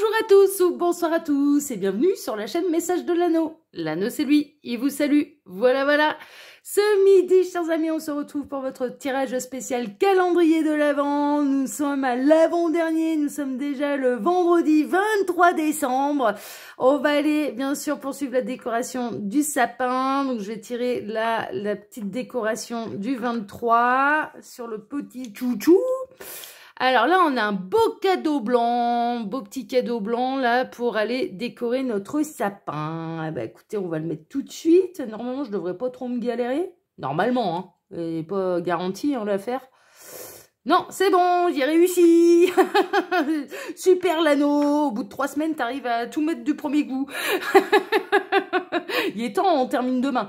Bonjour à tous ou bonsoir à tous et bienvenue sur la chaîne Message de l'Anneau. L'Anneau c'est lui, il vous salue. Voilà. Ce midi, chers amis, on se retrouve pour votre tirage spécial calendrier de l'Avent. Nous sommes à l'avant-dernier, nous sommes déjà le vendredi 23 décembre. On va aller bien sûr poursuivre la décoration du sapin. Donc je vais tirer la petite décoration du 23 sur le petit chouchou. Alors là, on a un beau cadeau blanc, beau petit cadeau blanc là pour aller décorer notre sapin. Eh ben, écoutez, on va le mettre tout de suite. Normalement, je devrais pas trop me galérer. Normalement, hein. Et pas garanti hein, l'affaire. Non, c'est bon, j'ai réussi. Super l'anneau. Au bout de 3 semaines, t'arrives à tout mettre du premier coup. Il est temps, on termine demain.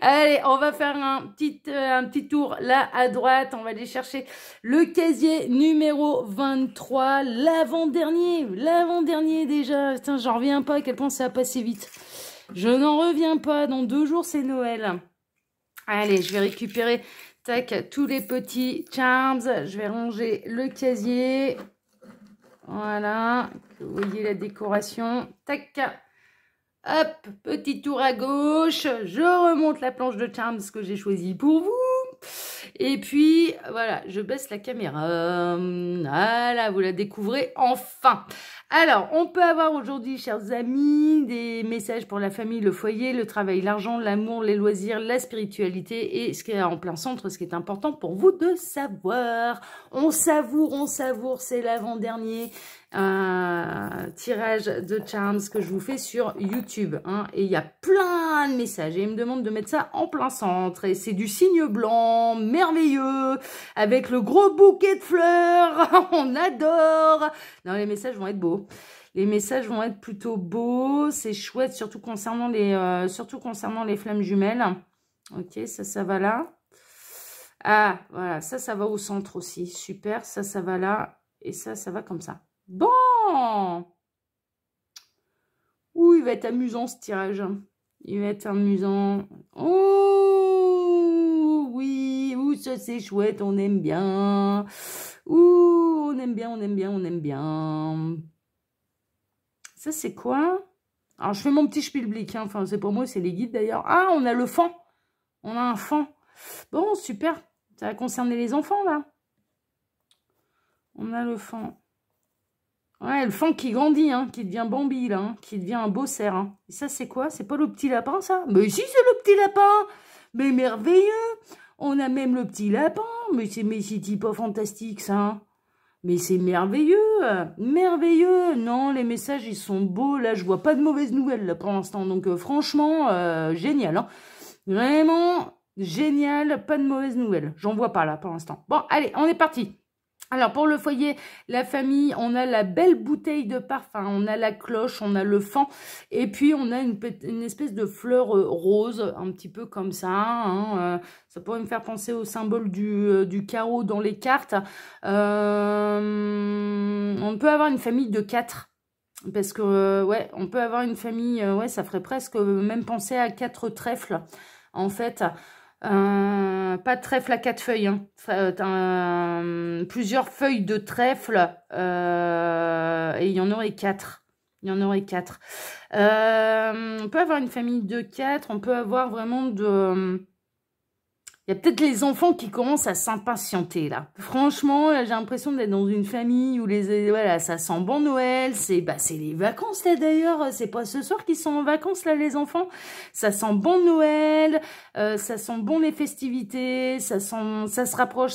Allez, on va faire un petit tour là à droite. On va aller chercher le casier numéro 23, l'avant-dernier déjà. Putain, j'en reviens pas à quel point ça a passé vite. Je n'en reviens pas. Dans 2 jours, c'est Noël. Allez, je vais récupérer tous les petits charms. Je vais ranger le casier. Voilà. Vous voyez la décoration. Tac. Hop, petit tour à gauche, je remonte la planche de charms que j'ai choisie pour vous. Et puis, voilà, je baisse la caméra. Voilà, vous la découvrez enfin. Alors, on peut avoir aujourd'hui, chers amis, des messages pour la famille, le foyer, le travail, l'argent, l'amour, les loisirs, la spiritualité et ce qui est en plein centre, ce qui est important pour vous de savoir. On savoure, c'est l'avant-dernier tirage de charms que je vous fais sur YouTube. Hein, et il y a plein de messages et ils me demandent de mettre ça en plein centre. Et c'est du cygne blanc, merveilleux, avec le gros bouquet de fleurs. On adore. Non, les messages vont être beaux. Les messages vont être plutôt beaux. C'est chouette, surtout concernant les flammes jumelles. Ok, ça va là. Ah, voilà, ça va au centre aussi. Super, ça va là. Et ça va comme ça. Bon. Ouh, il va être amusant ce tirage. Il va être amusant. Oh, oui. Ouh, ça c'est chouette, on aime bien. Ouh, on aime bien. Ça c'est quoi? Alors je fais mon petit spielblick, hein. Enfin c'est pour moi, c'est les guides d'ailleurs. Ah, on a le fan. On a un fan. Bon, super. Ça va concerner les enfants là. On a le fan. Ouais, le fan qui grandit, hein, qui devient Bambi, là, hein, qui devient un beau cerf. Hein. Et ça, c'est quoi? C'est pas le petit lapin, ça? Mais si, c'est le petit lapin! Mais merveilleux! On a même le petit lapin! Mais c'est pas fantastique, ça! Hein. Mais c'est merveilleux! Merveilleux! Non, les messages, ils sont beaux. Là, je vois pas de mauvaises nouvelles, là, pour l'instant. Donc, franchement, génial. Hein. Vraiment génial. Pas de mauvaises nouvelles. J'en vois pas, là, pour l'instant. Bon, allez, on est parti! Alors, pour le foyer, la famille, on a la belle bouteille de parfum, on a la cloche, on a le fan, et puis on a une espèce de fleur rose, un petit peu comme ça. Hein, ça pourrait me faire penser au symbole du carreau dans les cartes. On peut avoir une famille de 4. Parce que, ouais, on peut avoir une famille, ouais, ça ferait presque même penser à 4 trèfles, en fait. Pas de trèfle à 4 feuilles, hein. Plusieurs feuilles de trèfle et il y en aurait 4. On peut avoir une famille de 4, on peut avoir vraiment de... Il y a peut-être les enfants qui commencent à s'impatienter, là. Franchement, là, j'ai l'impression d'être dans une famille où voilà, ça sent bon Noël. C'est les vacances, là, d'ailleurs. C'est pas ce soir qu'ils sont en vacances, là, les enfants. Ça sent bon Noël. Ça sent bon les festivités. Ça se rapproche.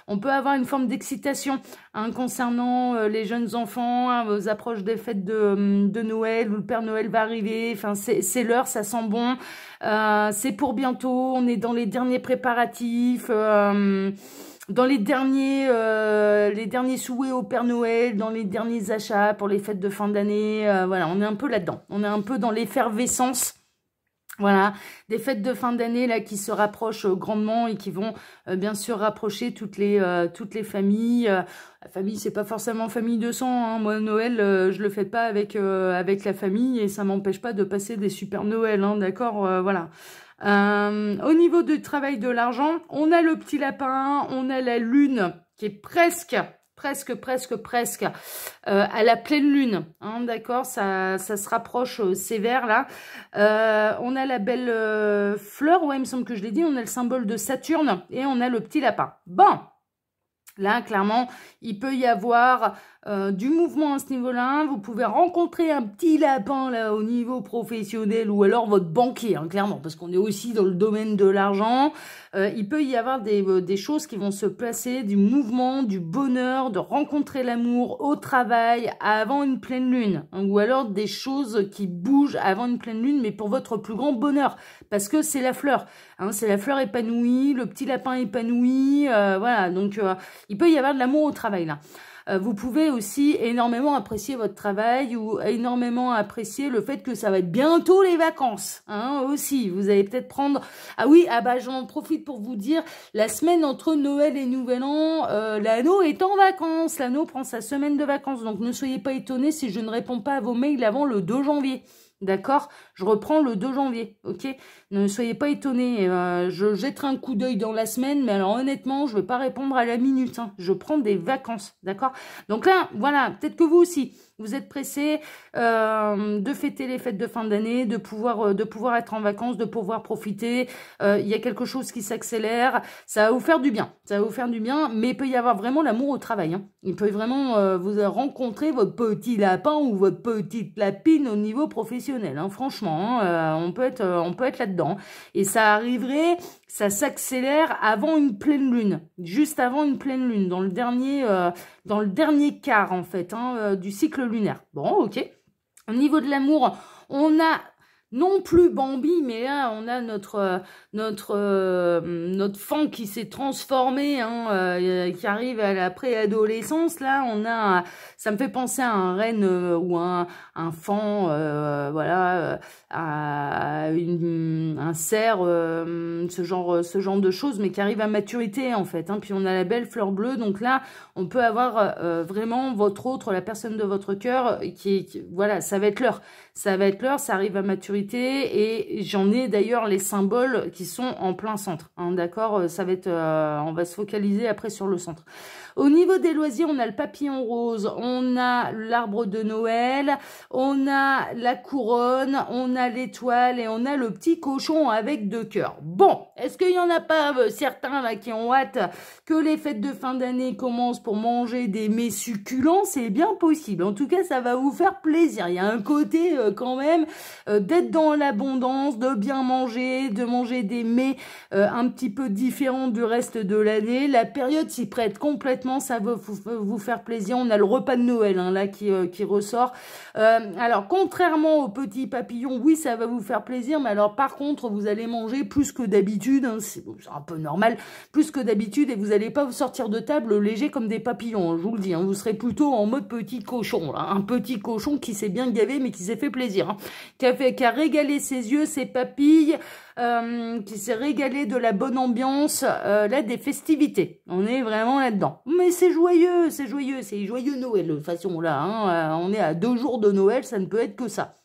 On peut avoir une forme d'excitation, hein, concernant les jeunes enfants, hein, aux approches des fêtes de Noël, où le Père Noël va arriver. Enfin, c'est l'heure, ça sent bon. C'est pour bientôt, on est dans les derniers préparatifs, dans les derniers souhaits au Père Noël, dans les derniers achats pour les fêtes de fin d'année. Voilà, on est un peu là-dedans. On est un peu dans l'effervescence. Voilà, des fêtes de fin d'année là qui se rapprochent grandement et qui vont bien sûr rapprocher toutes les familles. La famille, c'est pas forcément famille de sang. Hein. Moi, Noël, je le fais pas avec la famille et ça m'empêche pas de passer des super Noël, hein, d'accord. Voilà. Au niveau du travail de l'argent, on a le petit lapin, on a la lune qui est presque presque à la pleine lune, hein, d'accord, ça se rapproche sévère là. On a la belle fleur, ouais, il me semble que je l'ai dit, on a le symbole de Saturne et on a le petit lapin. Bon, là, clairement, il peut y avoir du mouvement à ce niveau-là. Vous pouvez rencontrer un petit lapin là au niveau professionnel ou alors votre banquier, hein, clairement, parce qu'on est aussi dans le domaine de l'argent. Il peut y avoir des choses qui vont se placer, du mouvement, du bonheur, de rencontrer l'amour au travail avant une pleine lune, hein, ou alors des choses qui bougent avant une pleine lune, mais pour votre plus grand bonheur, parce que c'est la fleur, hein, c'est la fleur épanouie, le petit lapin épanoui, voilà, donc il peut y avoir de l'amour au travail là. Vous pouvez aussi énormément apprécier votre travail ou énormément apprécier le fait que ça va être bientôt les vacances, hein, aussi. Vous allez peut-être prendre... Ah oui, ah bah j'en profite pour vous dire, la semaine entre Noël et Nouvel An, l'anneau est en vacances. L'anneau prend sa semaine de vacances, donc ne soyez pas étonnés si je ne réponds pas à vos mails avant le 2 janvier. D'accord, je reprends le 2 janvier, ok. Ne soyez pas étonnés, je jetterai un coup d'œil dans la semaine, mais alors honnêtement, je ne vais pas répondre à la minute, hein. Je prends des vacances, d'accord. Donc là, voilà, peut-être que vous aussi, vous êtes pressés de fêter les fêtes de fin d'année, de pouvoir être en vacances, de pouvoir profiter. Il y a quelque chose qui s'accélère, ça va vous faire du bien, mais il peut y avoir vraiment l'amour au travail, hein. Il peut vraiment vous rencontrer votre petit lapin ou votre petite lapine au niveau professionnel, hein, franchement, hein, on peut être là-dedans. Et ça arriverait, ça s'accélère avant une pleine lune, juste avant une pleine lune, dans le dernier quart en fait, hein, du cycle lunaire. Bon, ok. Au niveau de l'amour, on a non plus Bambi, mais là on a notre fan qui s'est transformé, hein, qui arrive à la préadolescence. Là, ça me fait penser à un renne ou un fan, voilà, à un cerf, ce genre de choses, mais qui arrive à maturité en fait, hein. Puis on a la belle fleur bleue, donc là on peut avoir vraiment la personne de votre cœur voilà, ça va être l'heure, ça arrive à maturité. Et j'en ai d'ailleurs les symboles qui sont en plein centre, hein, d'accord, ça va être, on va se focaliser après sur le centre. Au niveau des loisirs, on a le papillon rose, on a l'arbre de Noël, on a la couronne, on a l'étoile et on a le petit cochon avec 2 cœurs. Bon, est-ce qu'il y en a pas certains là qui ont hâte que les fêtes de fin d'année commencent pour manger des mets succulents? C'est bien possible. En tout cas, ça va vous faire plaisir. Il y a un côté quand même d'être dans l'abondance, de bien manger, de manger des mets un petit peu différents du reste de l'année. La période s'y prête complètement. Ça va vous faire plaisir. On a le repas de Noël, hein, là qui ressort. Alors contrairement aux petits papillons, oui, ça va vous faire plaisir, mais alors par contre vous allez manger plus que d'habitude, hein, c'est un peu normal, plus que d'habitude, et vous n'allez pas vous sortir de table léger comme des papillons, hein, je vous le dis, hein, vous serez plutôt en mode petit cochon, là, un petit cochon qui s'est bien gavé mais qui s'est fait plaisir, hein, qui a régalé ses yeux, ses papilles, qui s'est régalé de la bonne ambiance, là, des festivités. On est vraiment là-dedans. Mais c'est joyeux, c'est joyeux Noël, de toute façon, là, hein, on est à 2 jours de Noël, ça ne peut être que ça.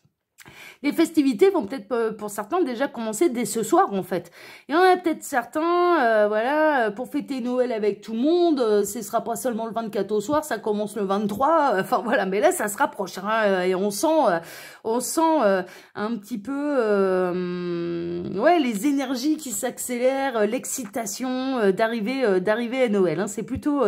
Les festivités vont peut-être pour certains déjà commencer dès ce soir en fait. Il y en a peut-être certains, voilà, pour fêter Noël avec tout le monde, ce sera pas seulement le 24 au soir, ça commence le 23, enfin voilà, mais là ça se rapproche, hein, et on sent un petit peu, ouais, les énergies qui s'accélèrent, l'excitation d'arriver à Noël, hein, c'est plutôt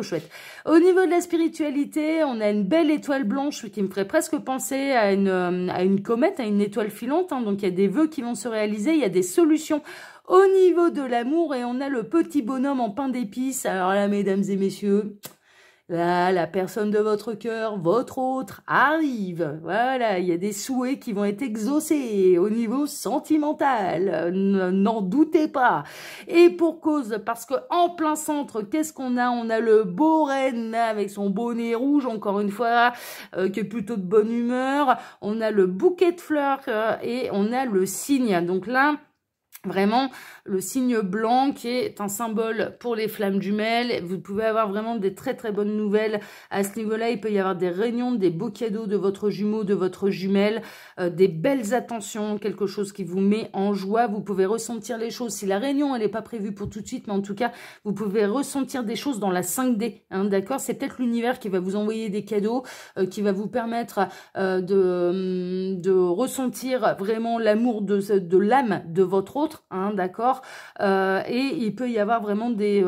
chouette. Au niveau de la spiritualité, on a une belle étoile blanche qui me ferait presque penser à une comète, à une étoile filante, hein, donc il y a des vœux qui vont se réaliser, il y a des solutions au niveau de l'amour, et on a le petit bonhomme en pain d'épices. Alors là, mesdames et messieurs, là, la personne de votre cœur, votre autre, arrive. Voilà, il y a des souhaits qui vont être exaucés au niveau sentimental. N'en doutez pas. Et pour cause, parce que en plein centre, qu'est-ce qu'on a? On a le beau renne avec son bonnet rouge, encore une fois, qui est plutôt de bonne humeur. On a le bouquet de fleurs et on a le cygne. Donc là, Vraiment, le signe blanc qui est un symbole pour les flammes jumelles. Vous pouvez avoir vraiment des très très bonnes nouvelles à ce niveau-là. Il peut y avoir des réunions, des beaux cadeaux de votre jumeau, de votre jumelle, des belles attentions, quelque chose qui vous met en joie. Vous pouvez ressentir les choses. Si la réunion, elle n'est pas prévue pour tout de suite, mais en tout cas, vous pouvez ressentir des choses dans la 5D. Hein, d'accord? C'est peut-être l'univers qui va vous envoyer des cadeaux, qui va vous permettre de ressentir vraiment l'amour de l'âme de votre autre. Hein, d'accord, et il peut y avoir vraiment des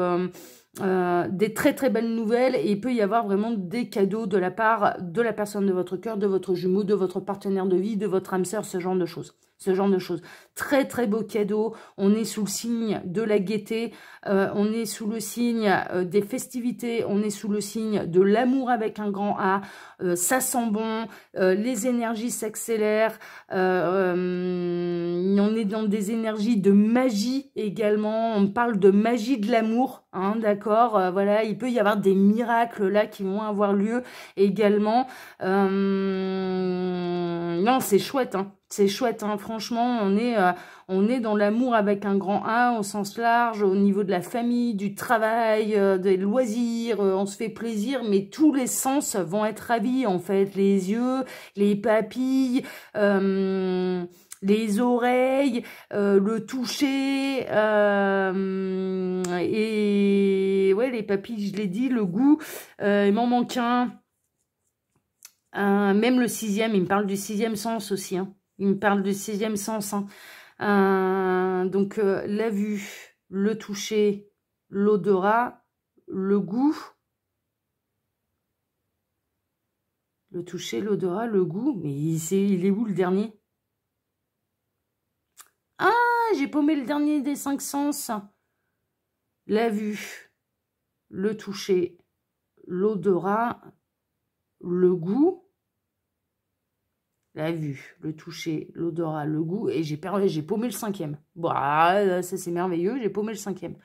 très très belles nouvelles, et il peut y avoir vraiment des cadeaux de la part de la personne de votre cœur, de votre jumeau, de votre partenaire de vie, de votre âme sœur, ce genre de choses. Ce genre de choses. Très très beau cadeau. On est sous le signe de la gaieté, on est sous le signe des festivités, on est sous le signe de l'amour avec un grand A. Ça sent bon, les énergies s'accélèrent, on est dans des énergies de magie également. On parle de magie de l'amour, hein, d'accord, voilà, il peut y avoir des miracles là qui vont avoir lieu également. Non, c'est chouette, hein. C'est chouette, hein. Franchement, on est dans l'amour avec un grand A au sens large, au niveau de la famille, du travail, des loisirs, on se fait plaisir, mais tous les sens vont être ravis, en fait. Les yeux, les papilles, les oreilles, le toucher, et ouais, les papilles, je l'ai dit, le goût, il m'en manque un. Même le 6e, il me parle du 6e sens aussi, hein. Il me parle du 6e sens, hein. Donc, la vue, le toucher, l'odorat, le goût. Le toucher, l'odorat, le goût. Mais il est où le dernier? Ah, j'ai paumé le dernier des 5 sens. La vue, le toucher, l'odorat, le goût. La vue, le toucher, l'odorat, le goût, et j'ai paumé le 5e. Bon, ça c'est merveilleux, j'ai paumé le 5e.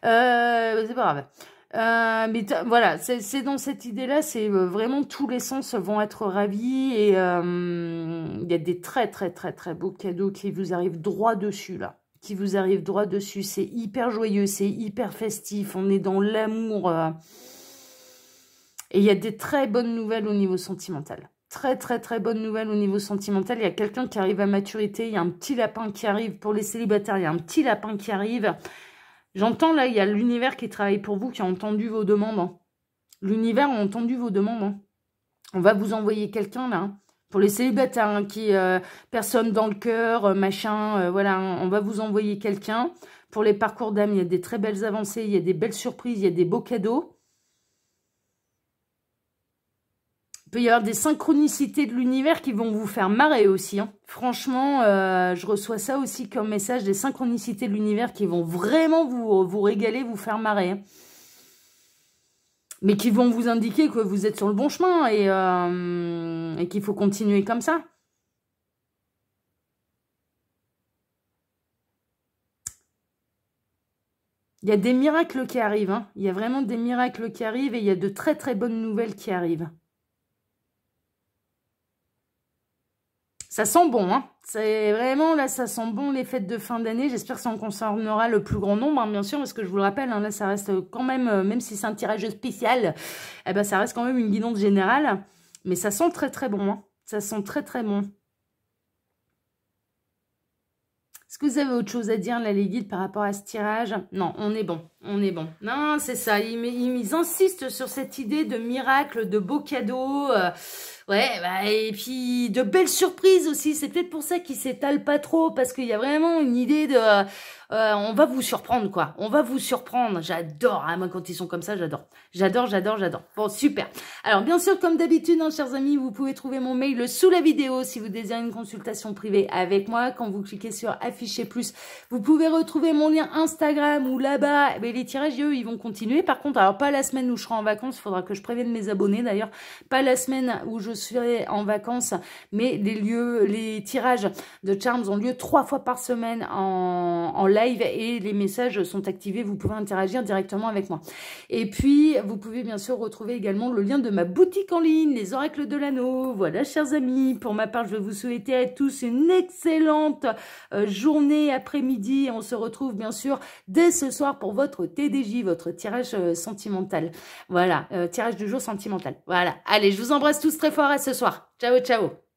C'est pas grave. Mais voilà, c'est dans cette idée-là, c'est vraiment tous les sens vont être ravis, et il y a des très très très très beaux cadeaux qui vous arrivent droit dessus là. Qui vous arrivent droit dessus. C'est hyper joyeux, c'est hyper festif, on est dans l'amour. Et il y a des très bonnes nouvelles au niveau sentimental. Très, très, très bonne nouvelle au niveau sentimental. Il y a quelqu'un qui arrive à maturité. Il y a un petit lapin qui arrive. Pour les célibataires, il y a un petit lapin qui arrive. J'entends là, il y a l'univers qui travaille pour vous, qui a entendu vos demandes. Hein. L'univers a entendu vos demandes. Hein. On va vous envoyer quelqu'un là. Hein. Pour les célibataires, hein, qui personne dans le cœur, machin, voilà. Hein, on va vous envoyer quelqu'un. Pour les parcours d'âme, il y a des très belles avancées. Il y a des belles surprises. Il y a des beaux cadeaux. Il peut y avoir des synchronicités de l'univers qui vont vous faire marrer aussi. Hein. Franchement, je reçois ça aussi comme message, des synchronicités de l'univers qui vont vraiment vous régaler, vous faire marrer. Hein. Mais qui vont vous indiquer que vous êtes sur le bon chemin, et qu'il faut continuer comme ça. Il y a des miracles qui arrivent. Hein. Il y a vraiment des miracles qui arrivent, et il y a de très très bonnes nouvelles qui arrivent. Ça sent bon, hein. C'est vraiment, là, ça sent bon les fêtes de fin d'année. J'espère que ça en concernera le plus grand nombre, hein, bien sûr, parce que je vous le rappelle, hein, là, ça reste quand même si c'est un tirage spécial, eh ben, ça reste quand même une guidance générale. Mais ça sent très, très bon, hein. Ça sent très, très bon. Est-ce que vous avez autre chose à dire, là, les guides, par rapport à ce tirage? Non, on est bon, on est bon. Non, c'est ça, ils insistent sur cette idée de miracle, de beaux cadeaux, ouais, bah, et puis de belles surprises aussi. C'est peut-être pour ça qu'ils s'étalent pas trop, parce qu'il y a vraiment une idée de... on va vous surprendre, quoi. On va vous surprendre. J'adore, hein, moi, quand ils sont comme ça, j'adore. J'adore, j'adore, j'adore. Bon, super. Alors, bien sûr, comme d'habitude, hein, chers amis, vous pouvez trouver mon mail sous la vidéo si vous désirez une consultation privée avec moi. Quand vous cliquez sur afficher plus, vous pouvez retrouver mon lien Instagram, où là-bas, mais les tirages, eux, ils vont continuer. Par contre, alors pas la semaine où je serai en vacances, il faudra que je prévienne mes abonnés d'ailleurs, pas la semaine où je serai en vacances, mais les tirages de Charms ont lieu 3 fois par semaine en live et les messages sont activés, vous pouvez interagir directement avec moi. Et puis, vous pouvez bien sûr retrouver également le lien de ma boutique en ligne, les oracles de l'anneau. Voilà, chers amis, pour ma part, je vais vous souhaiter à tous une excellente journée, après-midi. On se retrouve bien sûr dès ce soir pour votre TDJ, votre tirage sentimental. Voilà, tirage du jour sentimental. Voilà, allez, je vous embrasse tous très fort à ce soir. Ciao, ciao.